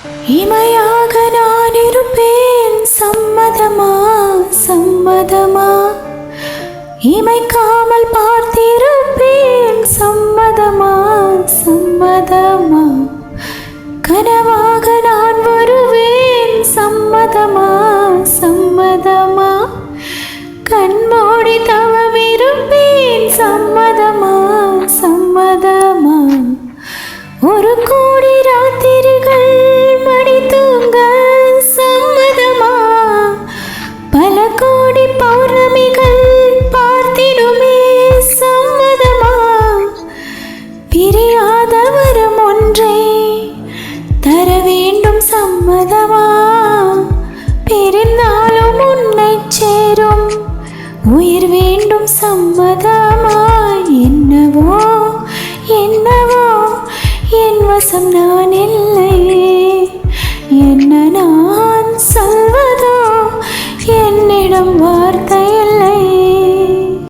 இமையாக நான் இருப்பேன், சம்மதமா சம்மதமா? இமைக்காமல் பார்த்திருப்பேன், சம்மதமா சம்மதமா? கனவாக நான் வருவேன், சம்மதமா சம்மதமா? கண்மூடி தவமிருப்பேன், சம்மதமா சம்மதமா? ஒரு கோடி ராத்திரிகள் மடி தூங்க சம்மதமா? பல கோடி பௌர்ணமிகள் பார்த்திடுமே, சம்மதமா? பிரியாத வரம் ஒன்றை தர வேண்டும், சம்மதமா? பிரிந்தாலும் உன்னை சேரும் உயிர் வேண்டும், சம்மதமா? என்னவோ என்னவோ என் வசம் நான் இல்லை.